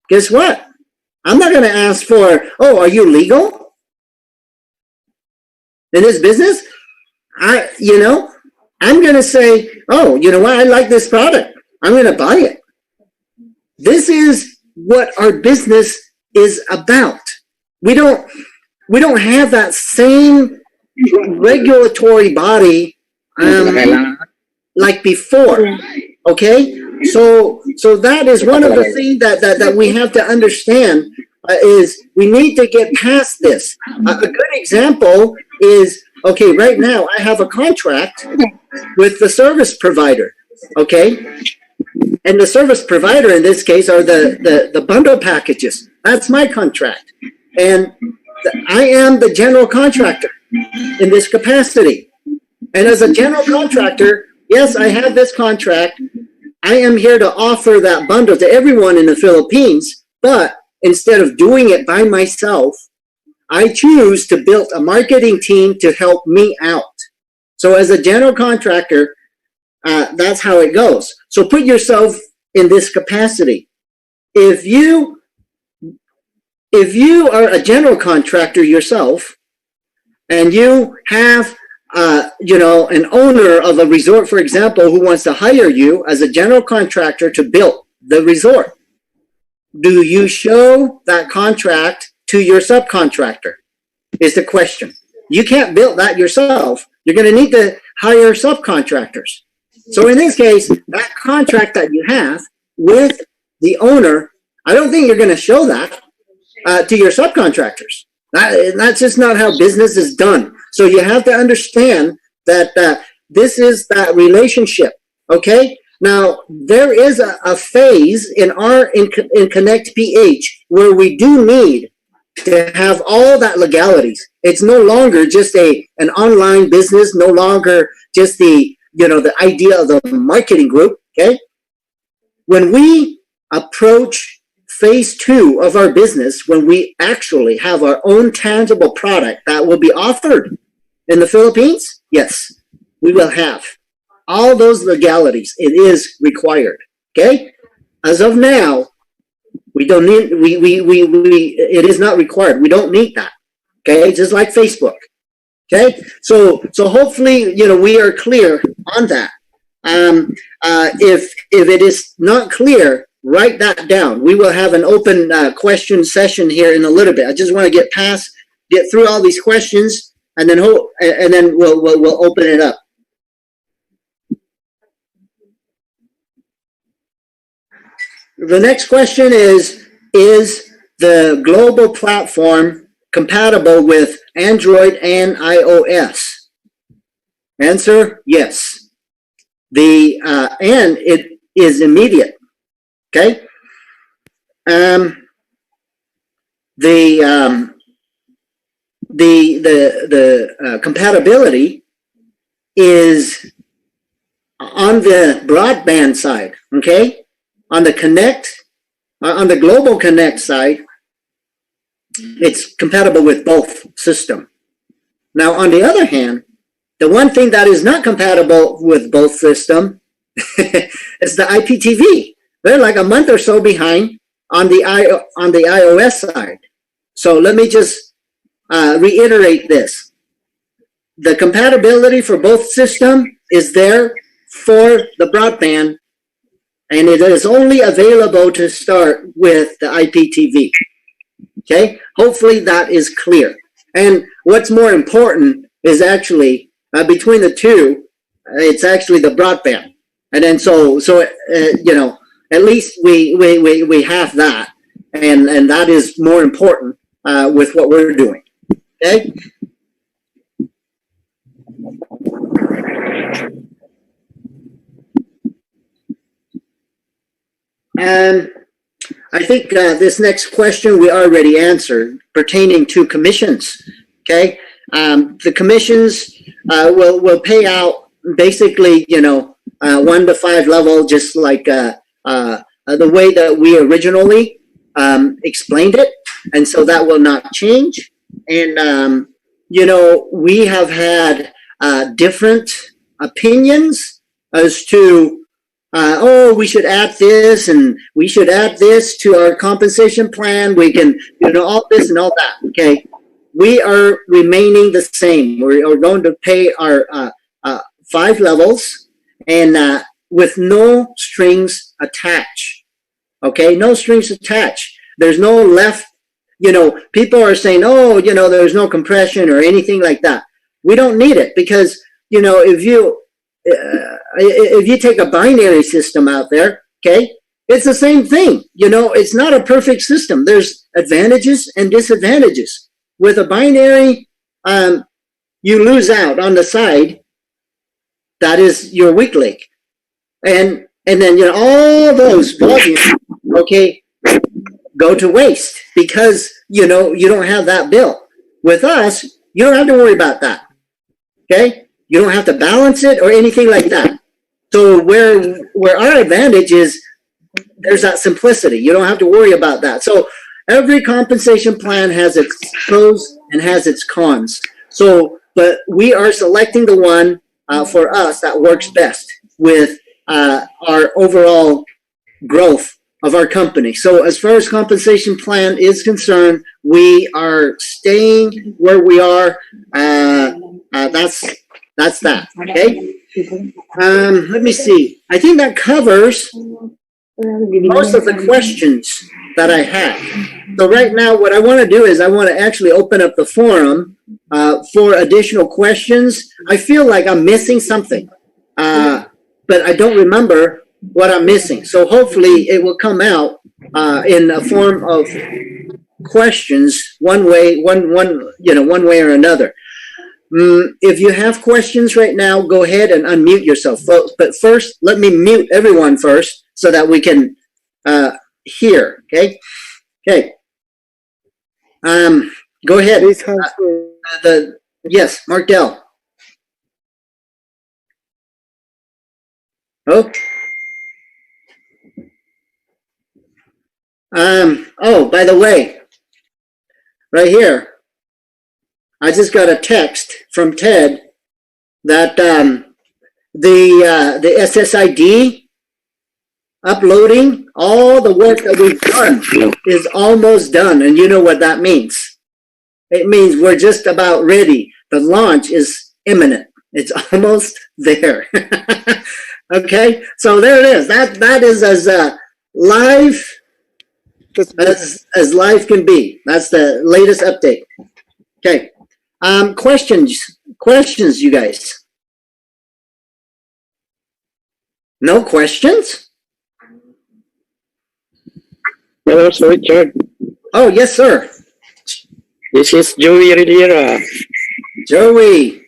Guess what? I'm not going to ask for, oh, are you legal in this business? I'm going to say, oh, you know what? I like this product. I'm going to buy it. This is what our business is about. We don't have that same regulatory body like before. Okay, so that is one of the things that we have to understand is we need to get past this. A good example is, okay, right now I have a contract with the service provider. Okay, and the service provider in this case are the bundle packages. That's my contract, and I am the general contractor in this capacity. And as a general contractor, yes, I have this contract. I am here to offer that bundle to everyone in the Philippines, but instead of doing it by myself, I choose to build a marketing team to help me out. So as a general contractor, that's how it goes. So put yourself in this capacity. If you are a general contractor yourself and you have an owner of a resort, for example, who wants to hire you as a general contractor to build the resort, do you show that contract to your subcontractor is the question. You can't build that yourself. You're going to need to hire subcontractors. So in this case, that contract that you have with the owner, I don't think you're going to show that to your subcontractors. That's just not how business is done. So you have to understand that this is that relationship. Okay. Now there is a phase in ConnectPh where we do need to have all that legalities. It's no longer just an online business, no longer just the idea of the marketing group. Okay, when we approach phase 2 of our business, when we actually have our own tangible product that will be offered in the Philippines, yes, we will have all those legalities. It is required. Okay, as of now, we don't need, it is not required. We don't need that. Okay, just like Facebook. Okay, so hopefully, we are clear on that. If it is not clear, write that down. We will have an open question session here in a little bit. I just want to get through all these questions, and then we'll open it up. The next question is the global platform compatible with Android and iOS? Answer, yes. And it is immediate. Okay. The compatibility is on the broadband side. Okay. On the global Connect side, it's compatible with both systems. Now, on the other hand, the one thing that is not compatible with both systems is the IPTV. They're like a month or so behind on the iOS side. So let me just reiterate this. The compatibility for both systems is there for the broadband, and it is only available to start with the IPTV. Okay, hopefully that is clear. And what's more important is actually between the two, it's actually the broadband. And then so at least we have that, and that is more important with what we're doing. Okay. And I think this next question we already answered pertaining to commissions. Okay, the commissions will pay out basically 1 to 5 level, just like the way that we originally explained it, and so that will not change. And we have had different opinions as to we should add this and we should add this to our compensation plan. We can, all this and all that. Okay. We are remaining the same. We are going to pay our 5 levels and with no strings attached. Okay. No strings attached. There's no left, people are saying, there's no compression or anything like that. We don't need it because, if you take a binary system out there, okay, it's the same thing. It's not a perfect system. There's advantages and disadvantages. With a binary, you lose out on the side. That is your weak link. And then, all those volumes, okay, go to waste because, you don't have that bill. With us, you don't have to worry about that. Okay. You don't have to balance it or anything like that. So where our advantage is, there's that simplicity. You don't have to worry about that. So every compensation plan has its pros and has its cons. So, but we are selecting the one for us that works best with our overall growth of our company. So as far as compensation plan is concerned, we are staying where we are. That's that. Okay. Let me see. I think that covers most of the questions that I have. So right now, what I want to do is I want to actually open up the forum for additional questions. I feel like I'm missing something, but I don't remember what I'm missing. So hopefully it will come out in a form of questions one way or another. If you have questions right now, go ahead and unmute yourself. But first, let me mute everyone first so that we can hear. Okay. Okay. Go ahead. Please answer. Yes, Mark Dell. Oh. Oh, by the way, right here, I just got a text from Ted that the SSID uploading, all the work that we've done is almost done. And you know what that means. It means we're just about ready. The launch is imminent. It's almost there. Okay, so there it is. That is as live as live can be. That's the latest update. Okay, questions, you guys? No questions? Hello, Sir Richard. Oh, yes, sir. This is Joey Rivera. Joey,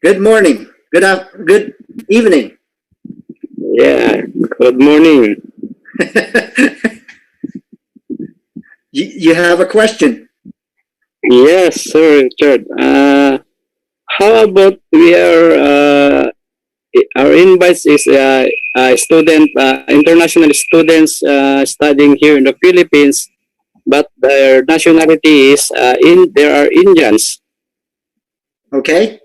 good morning. Good evening. Yeah, good morning. You have a question? Yes, Sir Richard. How about our invites is international students studying here in the Philippines, but their nationality is there are Indians. Okay.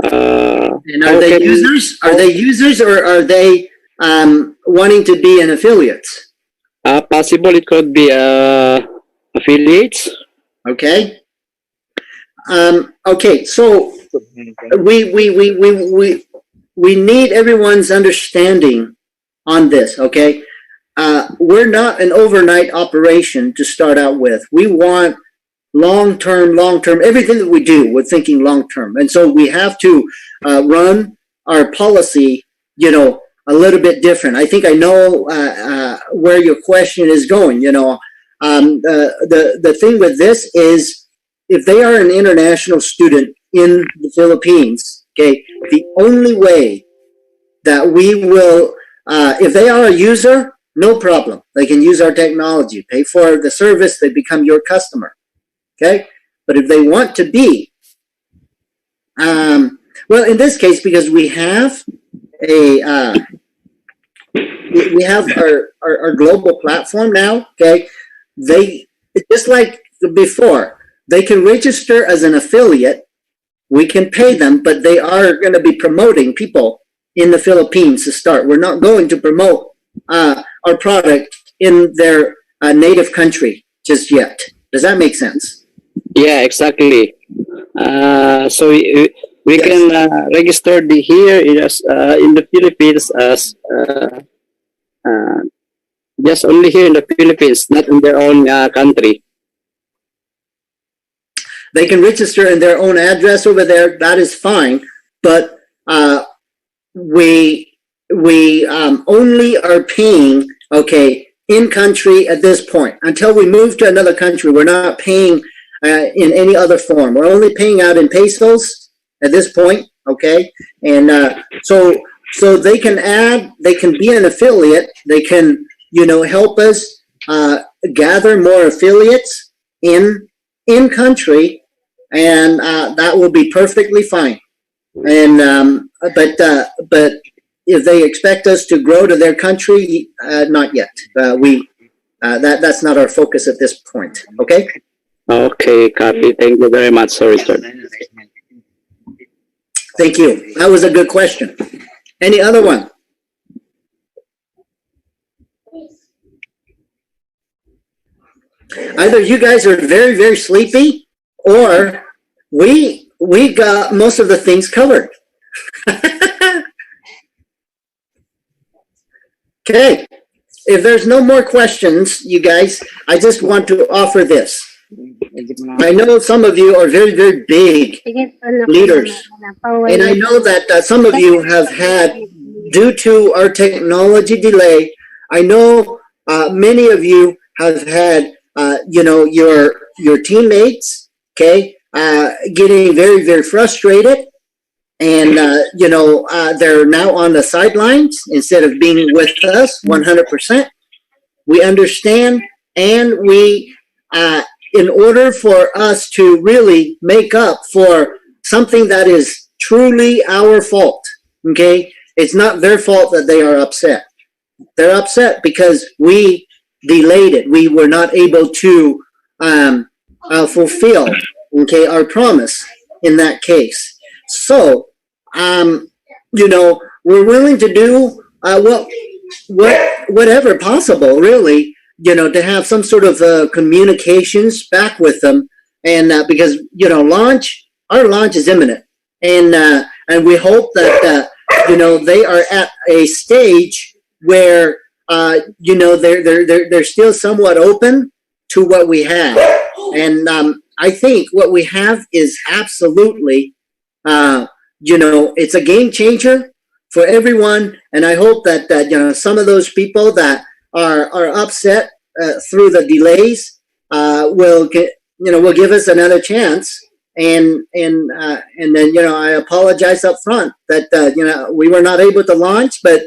And are they users? Are they users or are they wanting to be an affiliates? Possible it could be affiliates. Okay. Okay. So we need everyone's understanding on this. Okay. We're not an overnight operation to start out with. We want long-term, everything that we do, we're thinking long-term. And so we have to run our policy, a little bit different. I think I know where your question is going, the thing with this is if they are an international student in the Philippines, okay, the only way that we will, if they are a user, no problem. They can use our technology, pay for the service, they become your customer. Okay, but if they want to be, well, in this case, because we have our global platform now. Okay, they just like before, they can register as an affiliate. We can pay them, but they are going to be promoting people in the Philippines to start. We're not going to promote our product in their native country just yet. Does that make sense? Yeah, exactly. So we yes. Can register here in the Philippines as just only here in the Philippines, not in their own country. They can register in their own address over there. That is fine, but we only are paying in country at this point. Until we move to another country, we're not paying in any other form. We're only paying out in pesos at this point, okay? And so they can be an affiliate. They can, help us gather more affiliates in country, and that will be perfectly fine. And but if they expect us to grow to their country, not yet. That's not our focus at this point. Okay. Okay, copy. Thank you very much, Sir Richard. Thank you. That was a good question. Any other one? Either you guys are very, very sleepy, or we got most of the things covered. Okay. If there's no more questions, you guys, I just want to offer this. I know some of you are very, very big leaders. And I know that some of you have had, due to our technology delay, I know many of you have had, your teammates, getting very, very frustrated. And, they're now on the sidelines instead of being with us 100%. We understand, and we in order for us to really make up for something that is truly our fault, okay? It's not their fault that they are upset. They're upset because we delayed it. We were not able to fulfill, okay, our promise in that case. So, you know, we're willing to do whatever possible, really, you know, to have some sort of communications back with them, and because you know, our launch is imminent, and we hope that you know, they are at a stage where you know, they're still somewhat open to what we have, and I think what we have is absolutely, you know, it's a game changer for everyone, and I hope that you know, some of those people that are upset through the delays will give us another chance, and then, you know, I apologize up front that you know, we were not able to launch, but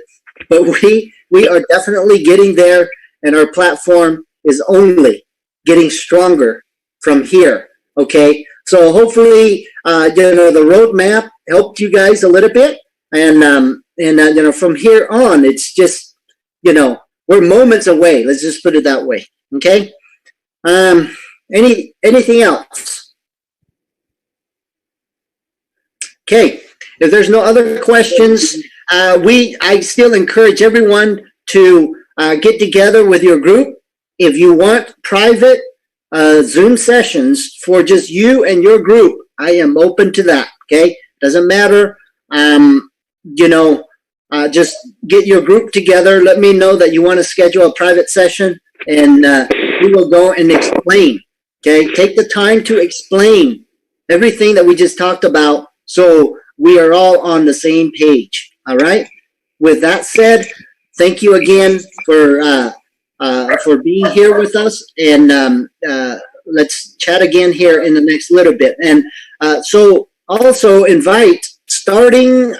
we are definitely getting there, and our platform is only getting stronger from here. Okay, so hopefully you know, the roadmap helped you guys a little bit, and you know, from here on, it's just, you know, we're moments away. Let's just put it that way. Okay. Anything else? Okay. If there's no other questions, I still encourage everyone to get together with your group. If you want private Zoom sessions for just you and your group, I am open to that. Okay. Doesn't matter. You know, just get your group together. Let me know that you want to schedule a private session, and we will go and explain. Okay, take the time to explain everything that we just talked about, so we are all on the same page. All right. With that said, thank you again for being here with us, and let's chat again here in the next little bit. And so also invite, starting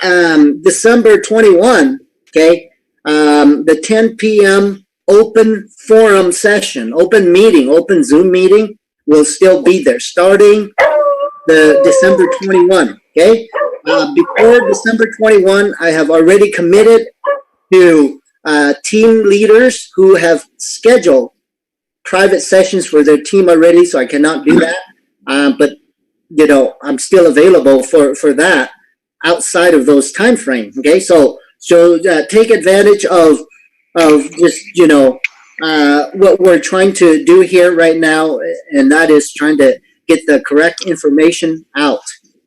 December 21, okay, the 10 p.m. open forum session, open meeting, open Zoom meeting will still be there starting the December 21, okay? Before December 21, I have already committed to team leaders who have scheduled private sessions for their team already, so I cannot do that. But, you know, I'm still available for that outside of those time frames. Okay, so take advantage of just, you know, what we're trying to do here right now, and that is trying to get the correct information out.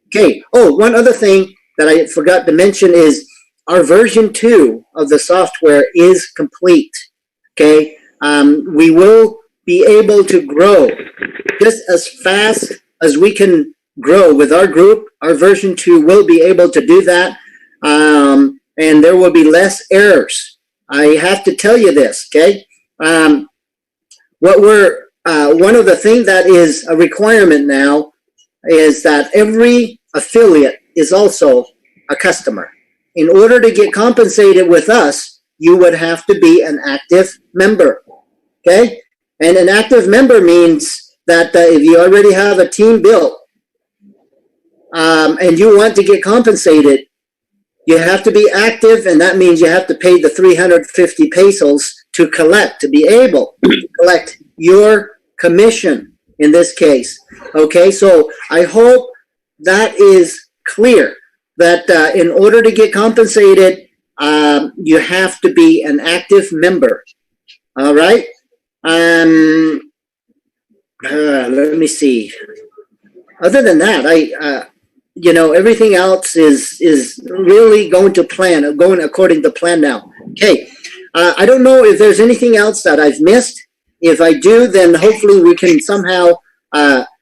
Okay. Oh, one other thing that I forgot to mention is our version 2 of the software is complete. Okay, we will be able to grow just as fast as we can grow with our group. Our version 2 will be able to do that, and there will be less errors. I have to tell you this, okay? One of the things that is a requirement now is that every affiliate is also a customer. In order to get compensated with us, you would have to be an active member, okay? And an active member means that if you already have a team built, and you want to get compensated, you have to be active, and that means you have to pay the 350 pesos to be able to collect your commission in this case. Okay, so I hope that is clear, that in order to get compensated, you have to be an active member. All right. Let me see. Other than that, you know, everything else is really going according to plan now. Okay. I don't know if there's anything else that I've missed. If I do, then hopefully we can somehow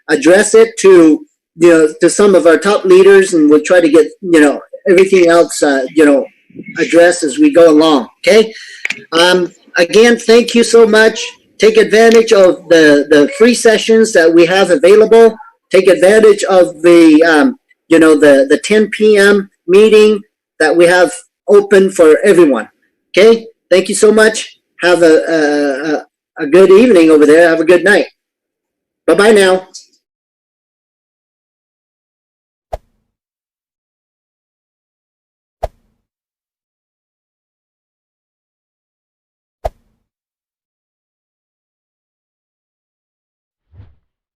address it to, you know, to some of our top leaders, and we'll try to get, you know, everything else, you know, addressed as we go along. Okay. Again, thank you so much. Take advantage of the free sessions that we have available. Take advantage of the, you know, the 10 p.m. meeting that we have open for everyone. Okay. Thank you so much. Have a good evening over there. Have a good night. Bye-bye now.